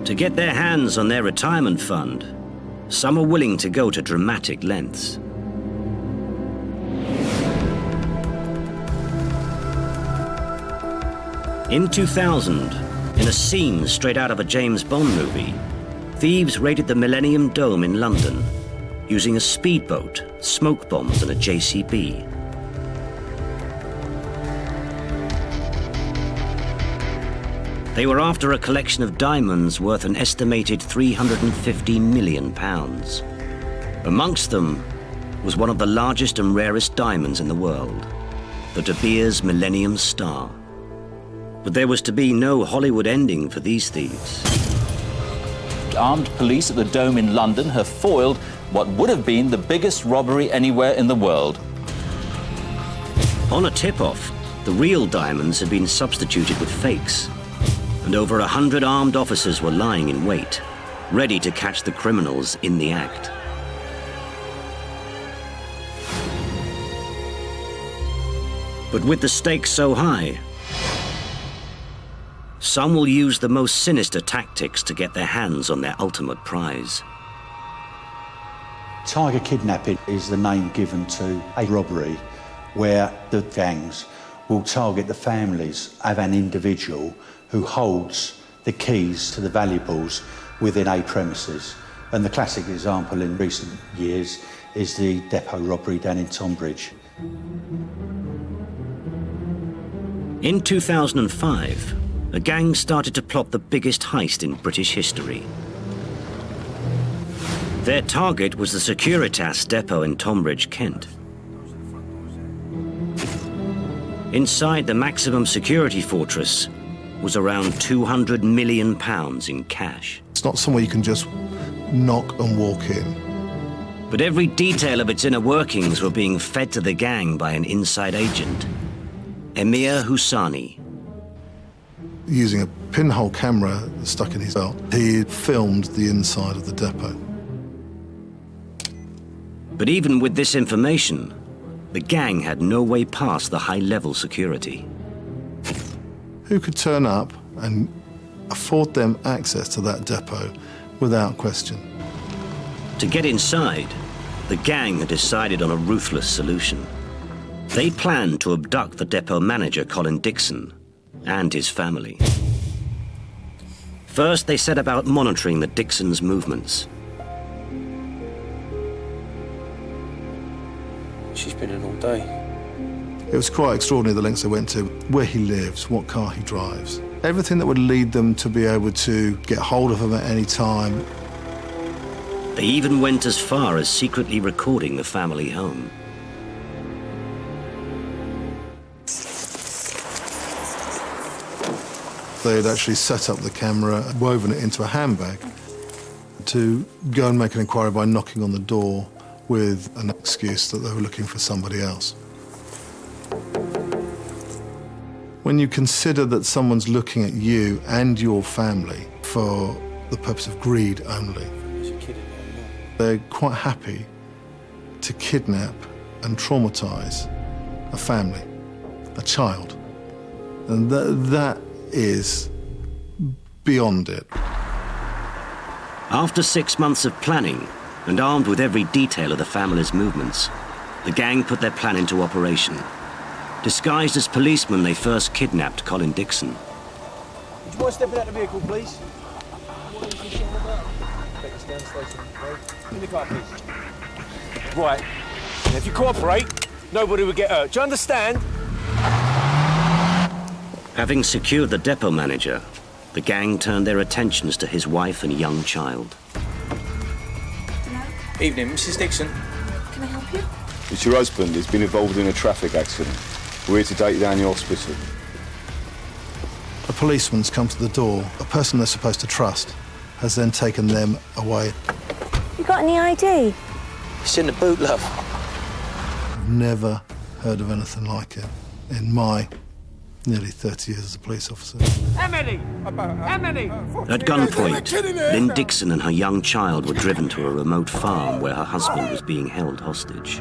Speaker 6: To get their hands on their retirement fund, some are willing to go to dramatic lengths. In 2000, in a scene straight out of a James Bond movie, thieves raided the Millennium Dome in London using a speedboat, smoke bombs and a JCB. They were after a collection of diamonds worth an estimated £350 million. Amongst them was one of the largest and rarest diamonds in the world, the De Beers Millennium Star. But there was to be no Hollywood ending for these thieves.
Speaker 2: Armed police at the Dome in London have foiled what would have been the biggest robbery anywhere in the world.
Speaker 6: On a tip-off, the real diamonds had been substituted with fakes, and over 100 armed officers were lying in wait, ready to catch the criminals in the act. But with the stakes so high, some will use the most sinister tactics to get their hands on their ultimate prize.
Speaker 4: Tiger kidnapping is the name given to a robbery where the gangs will target the families of an individual who holds the keys to the valuables within a premises. And the classic example in recent years is the depot robbery down in Tonbridge.
Speaker 6: In 2005, a gang started to plot the biggest heist in British history. Their target was the Securitas depot in Tonbridge, Kent. Inside the maximum security fortress was around £200 million in cash.
Speaker 3: It's not somewhere you can just knock and walk in.
Speaker 6: But every detail of its inner workings were being fed to the gang by an inside agent, Emir Husani.
Speaker 3: Using a pinhole camera stuck in his belt, he filmed the inside of the depot.
Speaker 6: But even with this information, the gang had no way past the high-level security.
Speaker 3: Who could turn up and afford them access to that depot without question?
Speaker 6: To get inside, the gang had decided on a ruthless solution. They planned to abduct the depot manager, Colin Dixon, and his family. First, they set about monitoring the Dixons' movements.
Speaker 5: She's been in all day.
Speaker 3: It was quite extraordinary the lengths they went to, where he lives, what car he drives. Everything that would lead them to be able to get hold of him at any time.
Speaker 6: They even went as far as secretly recording the family home.
Speaker 3: They had actually set up the camera, woven it into a handbag to go and make an inquiry by knocking on the door with an excuse that they were looking for somebody else. When you consider that someone's looking at you and your family for the purpose of greed only, they're quite happy to kidnap and traumatise a family, a child. And that is beyond it.
Speaker 6: After 6 months of planning, and armed with every detail of the family's movements, the gang put their plan into operation. Disguised as policemen, they first kidnapped Colin Dixon.
Speaker 5: Would you mind stepping out of the vehicle, please? In the car, please. Right. Now, if you cooperate, nobody will get hurt. Do you understand?
Speaker 6: Having secured the depot manager, the gang turned their attentions to his wife and young child.
Speaker 5: Evening, Mrs. Dixon.
Speaker 22: Can I help you?
Speaker 23: It's your husband. He's been involved in a traffic accident. We're here to take you down to the hospital.
Speaker 3: A policeman's come to the door. A person they're supposed to trust has then taken them away.
Speaker 22: You got any ID?
Speaker 5: It's in the boot, love.
Speaker 3: I've never heard of anything like it in my nearly 30 years as a police officer.
Speaker 17: Emily! Emily!
Speaker 6: At gunpoint, Lynn Dixon and her young child were driven to a remote farm where her husband was being held hostage.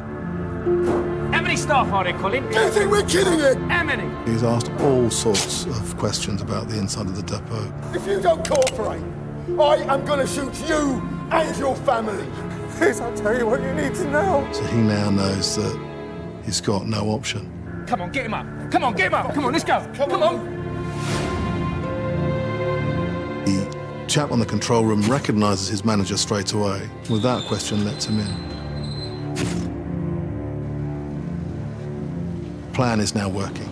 Speaker 17: How many staff are there, Colin? Do you think we're kidding it? How many?
Speaker 3: He's asked all sorts of questions about the inside of the depot.
Speaker 17: If you don't cooperate, I am going to shoot you and your family. Please, I'll tell you what you need to know.
Speaker 3: So he now knows that he's got no option.
Speaker 17: Come on, get him up. Come on, get him up. Come on, let's go. Come on.
Speaker 3: The chap on the control room recognises his manager straight away. Without question, lets him in. Plan is now working.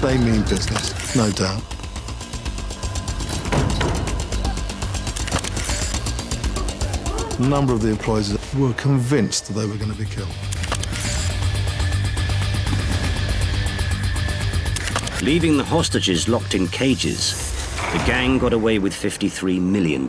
Speaker 3: They mean business, no doubt. A number of the employees were convinced that they were going to be killed.
Speaker 6: Leaving the hostages locked in cages, the gang got away with £53 million.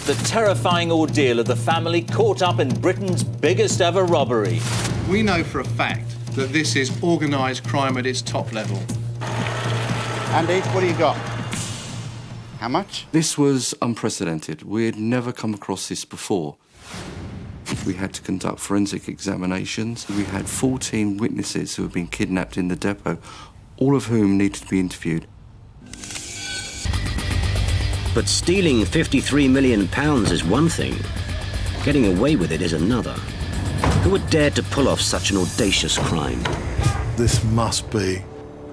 Speaker 2: The terrifying ordeal of the family caught up in Britain's biggest ever robbery.
Speaker 1: We know for a fact that this is organised crime at its top level.
Speaker 9: Andy, what do you got? How much?
Speaker 21: This was unprecedented. We had never come across this before. We had to conduct forensic examinations. We had 14 witnesses who had been kidnapped in the depot, all of whom needed to be interviewed.
Speaker 6: But stealing £53 million is one thing. Getting away with it is another. Who would dare to pull off such an audacious crime?
Speaker 3: This must be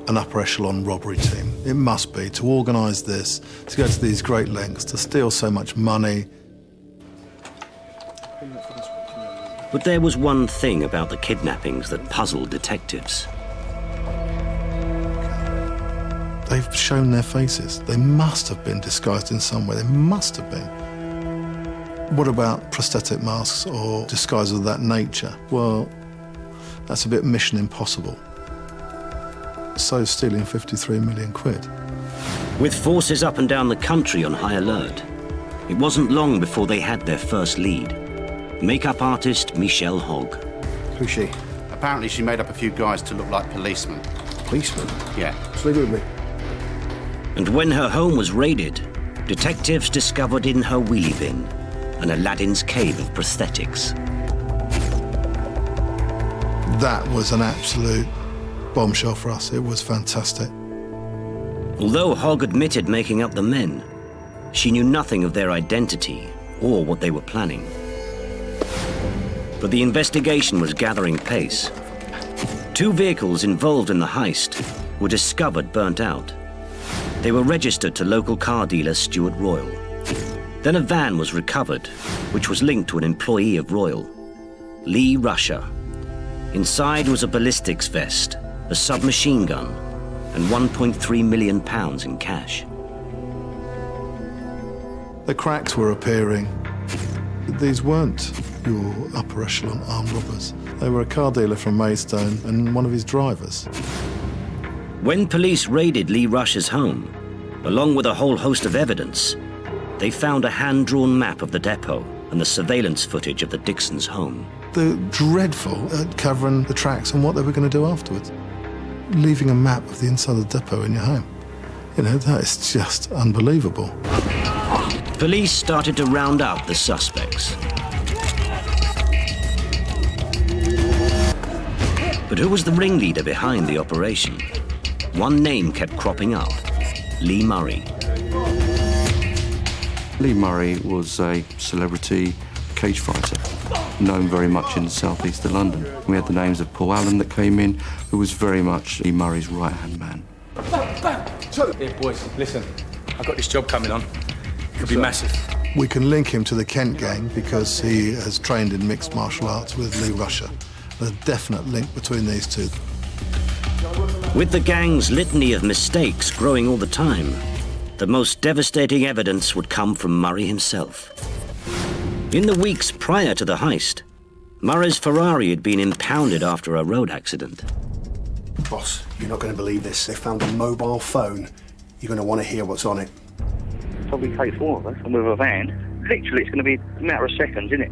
Speaker 3: an upper echelon robbery team. It must be, to organise this, to go to these great lengths, to steal so much money.
Speaker 6: But there was one thing about the kidnappings that puzzled detectives.
Speaker 3: They've shown their faces. They must have been disguised in some way. They must have been. What about prosthetic masks or disguises of that nature? Well, that's a bit mission impossible. So stealing 53 million quid.
Speaker 6: With forces up and down the country on high alert, it wasn't long before they had their first lead. Makeup artist Michelle Hogg.
Speaker 9: Who's she? Apparently she made up a few guys to look like policemen.
Speaker 3: Policemen?
Speaker 9: Yeah.
Speaker 3: Just leave it with me.
Speaker 6: And when her home was raided, detectives discovered in her wheelie bin an Aladdin's cave of prosthetics.
Speaker 3: That was an absolute bombshell for us. It was fantastic.
Speaker 6: Although Hogg admitted making up the men, she knew nothing of their identity or what they were planning. But the investigation was gathering pace. 2 vehicles involved in the heist were discovered burnt out. They were registered to local car dealer Stuart Royal. Then a van was recovered, which was linked to an employee of Royal, Lee Rusher. Inside was a ballistics vest, a submachine gun, and £1.3 million in cash.
Speaker 3: The cracks were appearing. These weren't your upper echelon armed robbers. They were a car dealer from Maidstone and one of his drivers.
Speaker 6: When police raided Lee Rusher's home, along with a whole host of evidence, they found a hand-drawn map of the depot and the surveillance footage of the Dixons' home.
Speaker 3: They're dreadful at covering the tracks and what they were going to do afterwards. Leaving a map of the inside of the depot in your home. You know, that is just unbelievable.
Speaker 6: Police started to round up the suspects. But who was the ringleader behind the operation? One name kept cropping up: Lee Murray.
Speaker 21: Lee Murray was a celebrity cage fighter, known very much in the southeast of London. We had the names of Paul Allen that came in, who was very much Lee Murray's right-hand man.
Speaker 5: Here, boys, listen. I've got this job coming on. It could be massive.
Speaker 3: We can link him to the Kent gang because he has trained in mixed martial arts with Lee Rusher. There's a definite link between these two.
Speaker 6: With the gang's litany of mistakes growing all the time, the most devastating evidence would come from Murray himself. In the weeks prior to the heist, Murray's Ferrari had been impounded after a road accident.
Speaker 11: Boss, you're not going to believe this. They found a mobile phone. You're going to want to hear what's on it.
Speaker 14: Probably takes four of us, and with a van, literally it's going to be a matter of seconds, isn't it?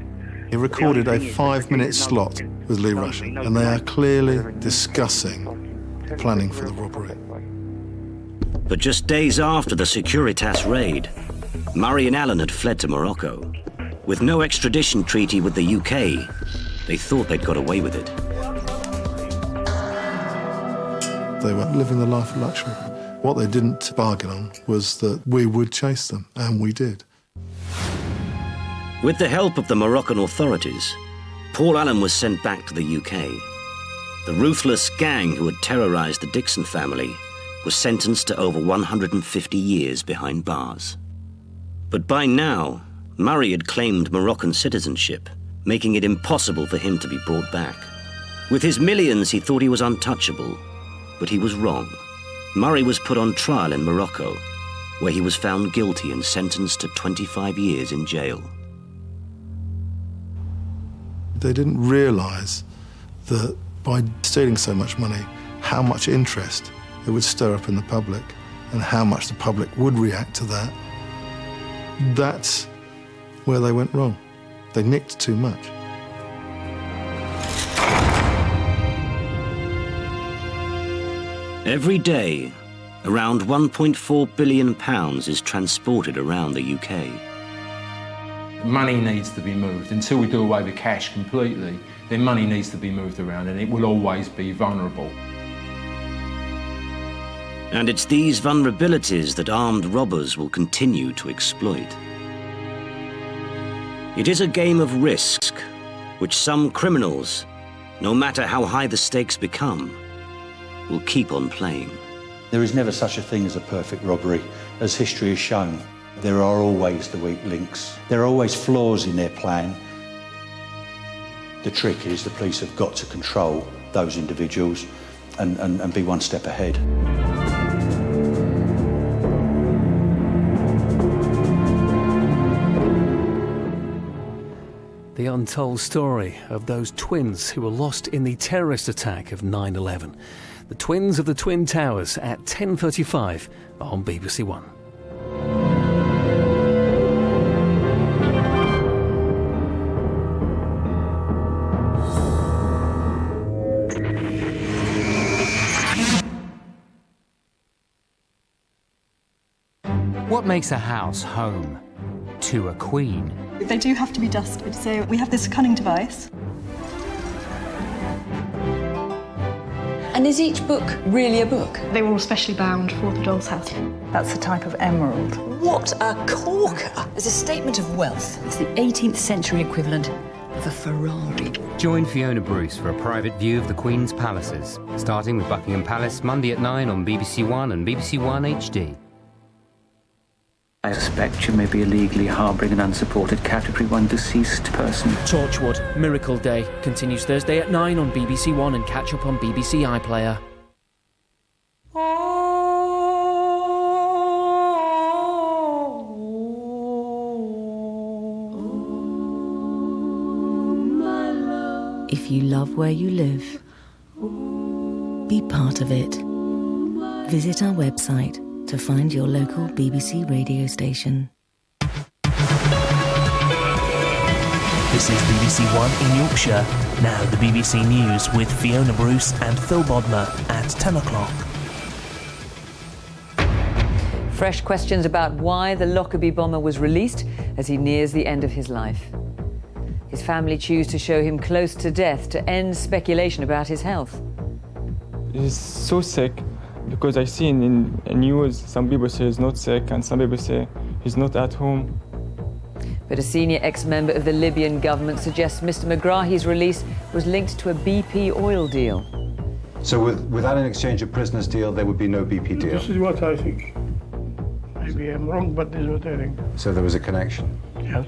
Speaker 3: He recorded a 5-minute slot with Lee Russian, and they are clearly discussing planning for the robbery.
Speaker 6: But just days after the Securitas raid, Murray and Allen had fled to Morocco. With no extradition treaty with the UK, they thought they'd got away with it.
Speaker 3: They were living the life of luxury. What they didn't bargain on was that we would chase them, and we did.
Speaker 6: With the help of the Moroccan authorities, Paul Allen was sent back to the UK. The ruthless gang who had terrorised the Dixon family was sentenced to over 150 years behind bars. But by now, Murray had claimed Moroccan citizenship, making it impossible for him to be brought back. With his millions, he thought he was untouchable, but he was wrong. Murray was put on trial in Morocco, where he was found guilty and sentenced to 25 years in jail.
Speaker 3: They didn't realise that by stealing so much money, how much interest it would stir up in the public and how much the public would react to that. That's where they went wrong. They nicked too much.
Speaker 6: Every day, around £1.4 billion is transported around the UK.
Speaker 15: Money needs to be moved. Until we do away with cash completely, then money needs to be moved around, and it will always be vulnerable.
Speaker 6: And it's these vulnerabilities that armed robbers will continue to exploit. It is a game of risk, which some criminals, no matter how high the stakes become, will keep on playing.
Speaker 4: There is never such a thing as a perfect robbery, as history has shown. There are always the weak links. There are always flaws in their plan. The trick is the police have got to control those individuals and be one step ahead.
Speaker 24: The untold story of those twins who were lost in the terrorist attack of 9/11. The twins of the Twin Towers at 10:35 on BBC One.
Speaker 25: What makes a house home to a queen?
Speaker 26: They do have to be dusted, so we have this cunning device.
Speaker 27: And is each book really a book?
Speaker 26: They were all specially bound for the doll's house.
Speaker 27: That's a type of emerald. What a corker! As a statement of wealth. It's the 18th century equivalent of a Ferrari.
Speaker 13: Join Fiona Bruce for a private view of the Queen's palaces, starting with Buckingham Palace Monday at 9 on BBC One and BBC One HD.
Speaker 28: I suspect you may be illegally harbouring an unsupported Category 1 deceased person.
Speaker 29: Torchwood, Miracle Day, continues Thursday at 9 on BBC One and catch up on BBC iPlayer.
Speaker 22: If you love where you live, be part of it. Visit our website to find your local BBC radio station.
Speaker 30: This is BBC One in Yorkshire. Now the BBC News with Fiona Bruce and Phil Bodmer at 10 o'clock.
Speaker 31: Fresh questions about why the Lockerbie bomber was released as he nears the end of his life. His family choose to show him close to death to end speculation about his health.
Speaker 32: He's so sick. Because I see in news, some people say he's not sick and some people say he's not at home.
Speaker 31: But a senior ex-member of the Libyan government suggests Mr Megrahi's release was linked to a BP oil deal.
Speaker 33: So without an exchange of prisoners deal, there would be no BP deal?
Speaker 34: This is what I think. Maybe I'm wrong, but this is what I think.
Speaker 33: So there was a connection?
Speaker 34: Yes.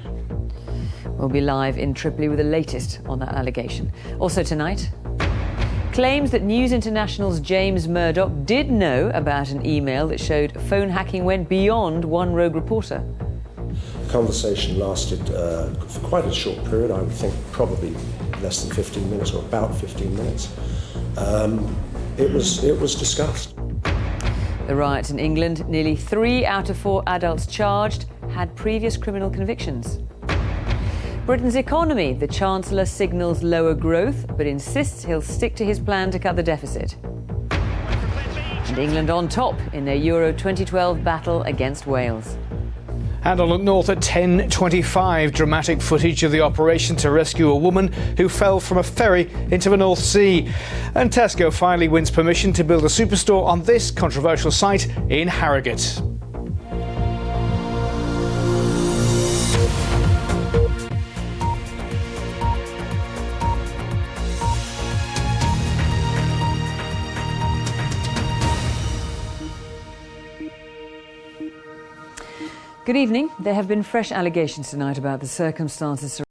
Speaker 31: We'll be live in Tripoli with the latest on that allegation. Also tonight, claims that News International's James Murdoch did know about an email that showed phone hacking went beyond one rogue reporter.
Speaker 1: conversation lasted for quite a short period, I would think probably less than 15 minutes or about 15 minutes. It was discussed.
Speaker 31: The riots in England, nearly 3 out of 4 adults charged had previous criminal convictions. Britain's economy, the Chancellor signals lower growth, but insists he'll stick to his plan to cut the deficit. And England on top in their Euro 2012 battle against Wales.
Speaker 2: And a look north at 10:25, dramatic footage of the operation to rescue a woman who fell from a ferry into the North Sea. And Tesco finally wins permission to build a superstore on this controversial site in Harrogate.
Speaker 31: Good evening. There have been fresh allegations tonight about the circumstances